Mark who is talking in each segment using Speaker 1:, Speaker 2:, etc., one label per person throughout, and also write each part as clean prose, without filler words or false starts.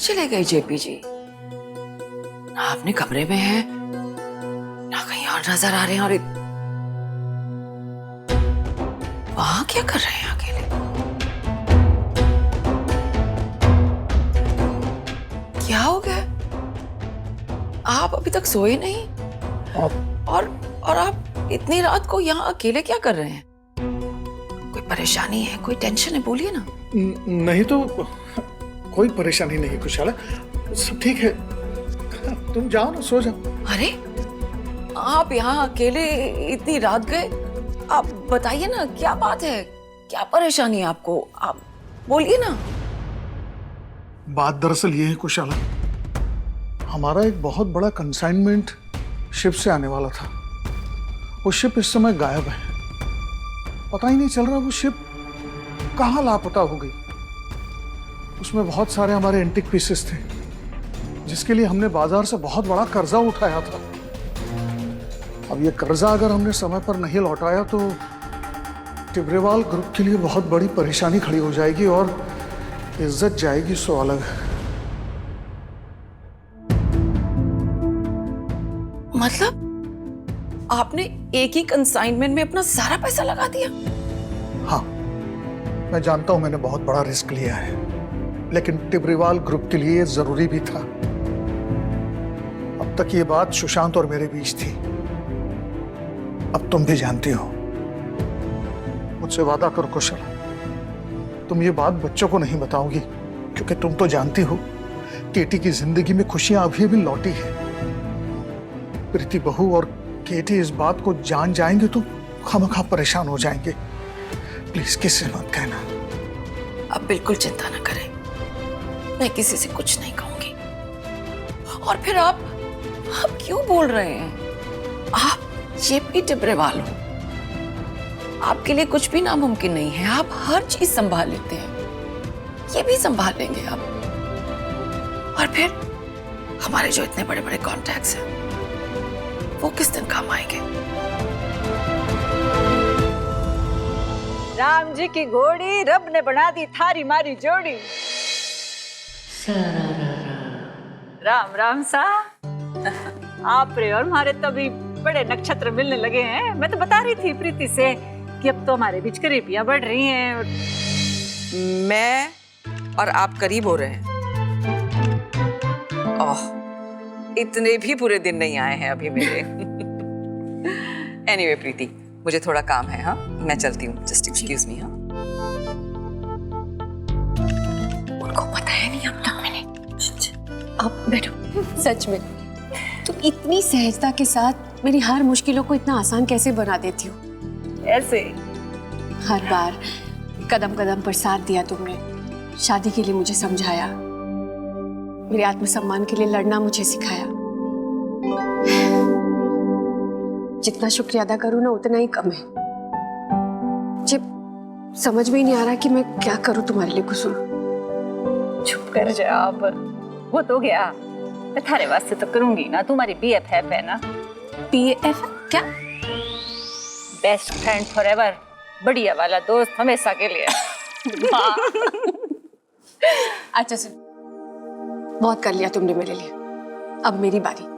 Speaker 1: चले गए जेपी जी? ना अपने कमरे में है, ना कहीं और नजर आ रहे हैं। और वहां क्या कर रहे हैं अकेले? क्या हो गया? आप अभी तक सोए नहीं? और आप इतनी रात को यहाँ अकेले क्या कर रहे हैं? कोई परेशानी है, कोई टेंशन है? बोलिए ना।
Speaker 2: नहीं तो कोई परेशानी नहीं कुशाला, सब ठीक है। तुम जाओ ना, सो जाओ।
Speaker 1: अरे आप यहाँ अकेले इतनी रात गए? आप बताइए ना, क्या बात है, क्या परेशानी है आपको? आप बोलिए ना।
Speaker 2: बात दरअसल ये है कुशाला, हमारा एक बहुत बड़ा कंसाइनमेंट शिप से आने वाला था। वो शिप इस समय गायब है, पता ही नहीं चल रहा वो शिप कहाँ लापता हो गई। उसमें बहुत सारे हमारे एंटिक पीसेस थे जिसके लिए हमने बाजार से बहुत बड़ा कर्जा उठाया था। अब ये कर्जा अगर हमने समय पर नहीं लौटाया तो टिब्रेवाल ग्रुप के लिए बहुत बड़ी परेशानी खड़ी हो जाएगी और इज्जत जाएगी सो अलग।
Speaker 1: मतलब आपने एक ही कंसाइनमेंट में अपना सारा पैसा लगा दिया?
Speaker 2: हाँ, मैं जानता हूं मैंने बहुत बड़ा रिस्क लिया है, लेकिन टिब्रेवाल ग्रुप के लिए जरूरी भी था। अब तक ये बात सुशांत और मेरे बीच थी, अब तुम भी जानती हो। मुझसे वादा करो कुशल, तुम ये बात बच्चों को नहीं बताओगी, क्योंकि तुम तो जानती हो केटी की जिंदगी में खुशियां अभी भी लौटी है। प्रीति बहू और केटी इस बात को जान जाएंगे तो खामखा परेशान हो जाएंगे। प्लीज किसी मत कहना।
Speaker 1: आप बिल्कुल चिंता न करें, मैं किसी से कुछ नहीं कहूंगी। और फिर आप क्यों बोल रहे हैं? आप जेपी टिब्रेवाल हो, आपके लिए कुछ भी नामुमकिन नहीं है। आप हर चीज संभाल लेते हैं, ये भी संभाल लेंगे आप। और फिर हमारे जो इतने बड़े बड़े कॉन्टैक्ट्स हैं वो किस दिन काम आएंगे?
Speaker 3: राम जी की घोड़ी रब ने बना दी थारी मारी जोड़ी। राम राम सा। आप रे और हमारे तो अभी बड़े नक्षत्र मिलने लगे हैं। मैं तो बता रही थी प्रीति से कि अब तो हमारे बीच करीबियां बढ़ रही हैं।
Speaker 1: मैं और आप करीब हो रहे हैं? ओह, इतने भी बुरे दिन नहीं आए हैं अभी मेरे। एनीवे प्रीति, मुझे थोड़ा काम है। हाँ, मैं चलती हूँ। Just excuse me. हाँ,
Speaker 4: उनको बताया नहीं अब तक मैंने। अब बैठो। सच में तुम इतनी सहजता के साथ मेरी हर मुश्किलों को इतना आसान कैसे बना देती हो?
Speaker 3: ऐसे
Speaker 4: हर बार कदम कदम पर साथ दिया तुमने, शादी के लिए मुझे समझाया, मेरे आत्मसम्मान के लिए लड़ना मुझे सिखाया। जितना शुक्रिया अदा करूं ना उतना ही कम है। मुझे समझ में ही नहीं आ रहा कि मैं क्या करूं तुम्हारे लिए कुसुम।
Speaker 3: चुप कर जा अब, वो तो गया। मैं थारे वास्ते तो करूंगी ना, तुम्हारी BFF है ना।
Speaker 4: BFF क्या?
Speaker 3: बेस्ट फ्रेंड फॉरएवर, बढ़िया वाला दोस्त हमेशा के लिए।
Speaker 4: अच्छा सुन, बहुत कर लिया तुमने मेरे लिए, अब मेरी बारी।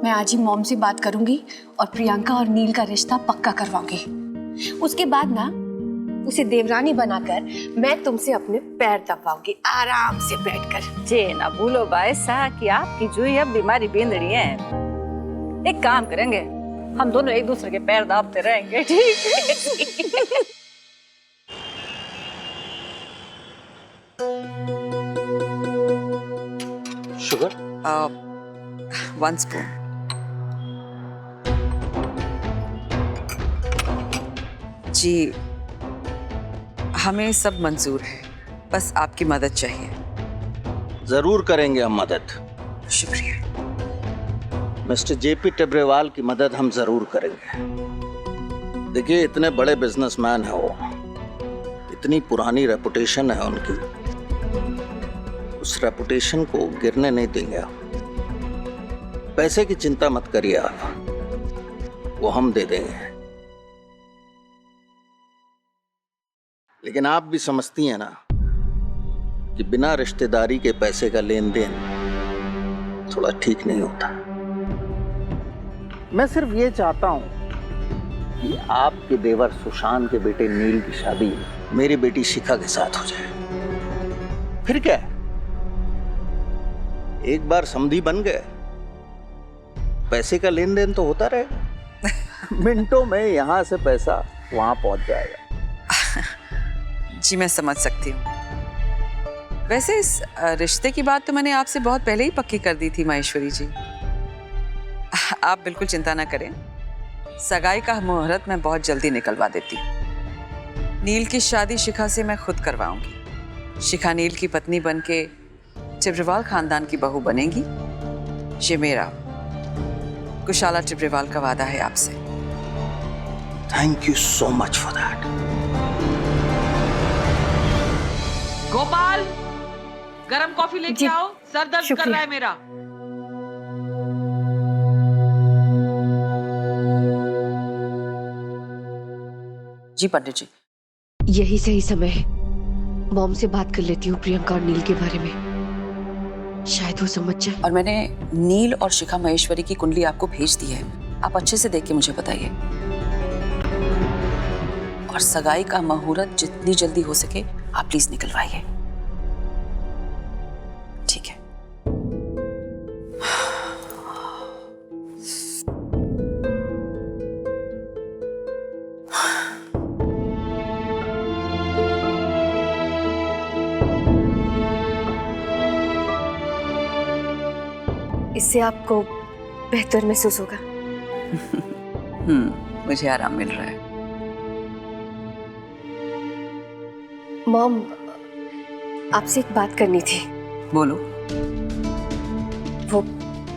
Speaker 4: मैं आज ही मॉम से बात करूंगी और प्रियंका और नील का रिश्ता पक्का करवाऊंगी। उसके बाद ना उसे देवरानी बनाकर मैं तुमसे अपने पैर दबाऊंगी आराम से बैठकर।
Speaker 3: जे ना भूलो बायसा कि आपकी जुई अब बीमारी बेंदड़ी है। एक काम करेंगे, हम दोनों एक दूसरे के पैर दाबते रहेंगे, ठीक है?
Speaker 5: शुगर?
Speaker 1: 1 स्पून। जी, हमें सब मंजूर है, बस आपकी मदद चाहिए।
Speaker 5: जरूर करेंगे हम मदद।
Speaker 1: शुक्रिया।
Speaker 5: मिस्टर जेपी टिब्रेवाल की मदद हम जरूर करेंगे। देखिए, इतने बड़े बिजनेसमैन हैं वो, इतनी पुरानी रेपुटेशन है उनकी, उस रेपुटेशन को गिरने नहीं देंगे। पैसे की चिंता मत करिए आप, वो हम दे देंगे। लेकिन आप भी समझती हैं ना कि बिना रिश्तेदारी के पैसे का लेन देन थोड़ा ठीक नहीं होता। मैं सिर्फ ये चाहता हूं कि आपके देवर सुशांत के बेटे नील की शादी मेरी बेटी शिखा के साथ हो जाए। फिर क्या है, एक बार समधी बन गए, पैसे का लेन देन तो होता रहेगा। मिनटों में यहां से पैसा वहां पहुंच जाएगा।
Speaker 6: जी मैं समझ सकती हूँ। वैसे इस रिश्ते की बात तो मैंने आपसे बहुत पहले ही पक्की कर दी थी महेश्वरी जी। आप बिल्कुल चिंता ना करें, सगाई का मुहूर्त मैं बहुत जल्दी निकलवा देती हूँ। नील की शादी शिखा से मैं खुद करवाऊंगी। शिखा नील की पत्नी बनके टिब्रेवाल खानदान की बहू बनेगी। ये मेरा कुशाला टिब्रेवाल का वादा है आपसे।
Speaker 5: Thank you so much for that.
Speaker 7: Gopal, गरम कॉफी लेके
Speaker 4: जी,
Speaker 7: आओ, सर दर्द कर
Speaker 4: शुक्रिया।
Speaker 7: रहा है मेरा।
Speaker 6: जी पंडित जी।
Speaker 8: यही सही समय है, मॉम से बात कर लेती हूँ प्रियंका और नील के बारे में, शायद वो समझ जाए।
Speaker 6: और मैंने नील और शिखा महेश्वरी की कुंडली आपको भेज दी है, आप अच्छे से देख के मुझे बताइए। और सगाई का मुहूर्त जितनी जल्दी हो सके आप प्लीज निकलवाइए। ठीक है।
Speaker 4: इससे आपको बेहतर महसूस होगा।
Speaker 6: मुझे आराम मिल रहा है।
Speaker 4: मॉम, आपसे एक बात करनी थी।
Speaker 6: बोलो।
Speaker 4: वो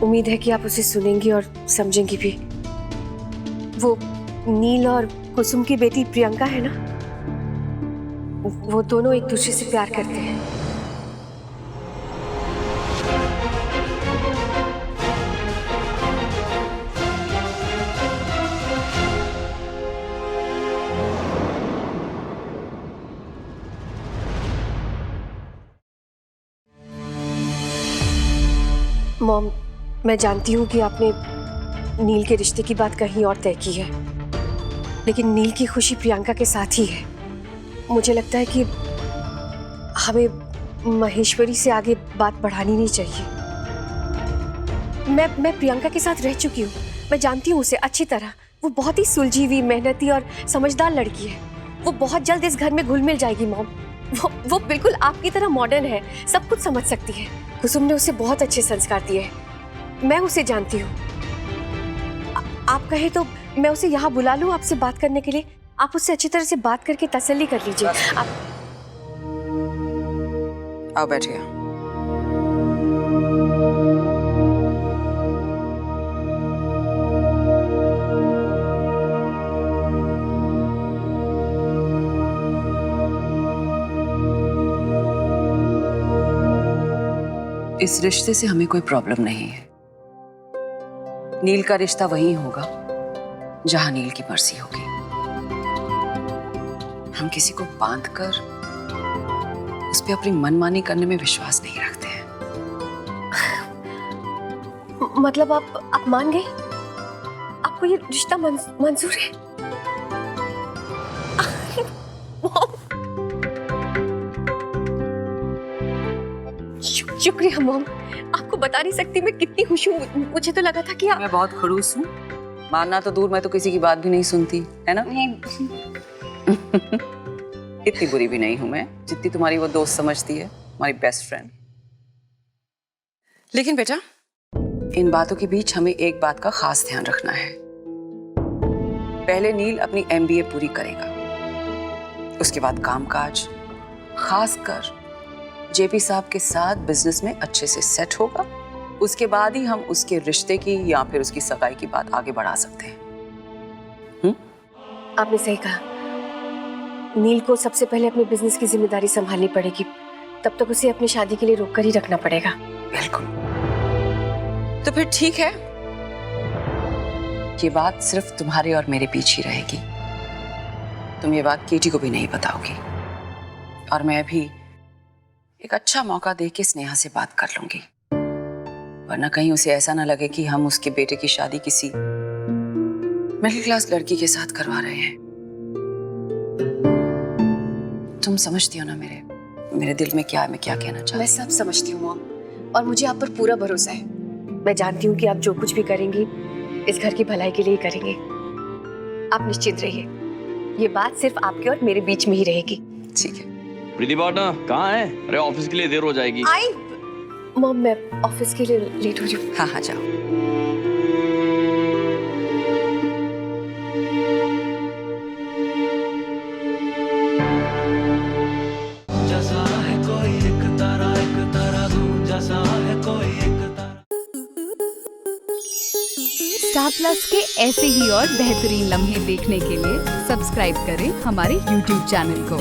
Speaker 4: उम्मीद है कि आप उसे सुनेंगी और समझेंगी भी। वो नील और कुसुम की बेटी प्रियंका है ना, वो दोनों एक दूसरे से प्यार करते हैं। मॉम, मैं जानती हूँ कि आपने नील के रिश्ते की बात कहीं और तय की है, लेकिन नील की खुशी प्रियंका के साथ ही है। मुझे लगता है कि हमें महेश्वरी से आगे बात बढ़ानी नहीं चाहिए। मैं प्रियंका के साथ रह चुकी हूँ, मैं जानती हूँ उसे अच्छी तरह। वो बहुत ही सुलझी हुई, मेहनती और समझदार लड़की है। वो बहुत जल्द इस घर में घुल मिल जाएगी मॉम। वो बिल्कुल आपकी तरह मॉडर्न है, सब कुछ समझ सकती है। कुसुम ने उसे बहुत अच्छे संस्कार दिए हैं, मैं उसे जानती हूँ। आप कहें तो मैं उसे यहाँ बुला लूँ आपसे बात करने के लिए। आप उससे अच्छी तरह से बात करके तसल्ली कर लीजिए। आप
Speaker 6: आओ बैठिए। इस रिश्ते से हमें कोई प्रॉब्लम नहीं है। नील का रिश्ता वहीं होगा जहां नील की मर्जी होगी। हम किसी को बांधकर उस पे अपनी मनमानी करने में विश्वास नहीं रखते हैं।
Speaker 4: मतलब आप मान गए? आपको ये रिश्ता मंजूर है? शुक्रिया मॉम, आपको बता नहीं सकती मैं कितनी खुश हूँ। मुझे तो लगा था कि
Speaker 6: मैं बहुत खड़ूस हूँ, मानना तो दूर, मैं तो किसी की बात भी नहीं सुनती, है ना?
Speaker 4: नहीं।
Speaker 6: इतनी बुरी भी नहीं हूं मैं जितनी तुम्हारी वो दोस्त समझती है, हमारी बेस्ट फ्रेंड। लेकिन बेटा, इन बातों के बीच हमें एक बात का खास ध्यान रखना है। पहले नील अपनी MBA पूरी करेगा, उसके बाद कामकाज, खासकर JP साहब के साथ बिजनेस में अच्छे से सेट होगा। उसके बाद ही हम उसके रिश्ते की या फिर उसकी सगाई की बात आगे बढ़ा सकते हैं।
Speaker 4: आपने सही कहा, नील को सबसे पहले अपने बिजनेस की जिम्मेदारी संभालनी पड़ेगी। तब तक उसे अपनी शादी के लिए रोक कर ही रखना पड़ेगा।
Speaker 6: बिल्कुल। तो फिर ठीक है, ये बात सिर्फ तुम्हारे और मेरे बीच ही रहेगी। तुम ये बात केटी को भी नहीं बताओगी, और मैं भी एक अच्छा मौका देख के स्नेहा से बात कर लूंगी, वरना कहीं उसे ऐसा ना लगे कि हम उसके बेटे की शादी किसी मिडिल क्लास लड़की के साथ करवा रहे हैं। तुम समझती हो ना मेरे दिल में क्या है, मैं क्या कहना चाहती हूँ।
Speaker 4: मैं सब समझती हूँ मॉम, और मुझे आप पर पूरा भरोसा है। मैं जानती हूँ कि आप जो कुछ भी करेंगी इस घर की भलाई के लिए ही करेंगे। आप निश्चिंत रहिए, ये बात सिर्फ आपके और मेरे बीच में ही रहेगी।
Speaker 6: ठीक है।
Speaker 9: प्रीति पार्टनर कहाँ है? अरे ऑफिस के लिए देर हो जाएगी।
Speaker 4: आई मॉम, मैं ऑफिस के लिए लेट हो रही हूँ।
Speaker 6: हाँ हाँ जाओ।
Speaker 10: स्टार प्लस के ऐसे ही और बेहतरीन लम्हे देखने के लिए सब्सक्राइब करें हमारे YouTube चैनल को।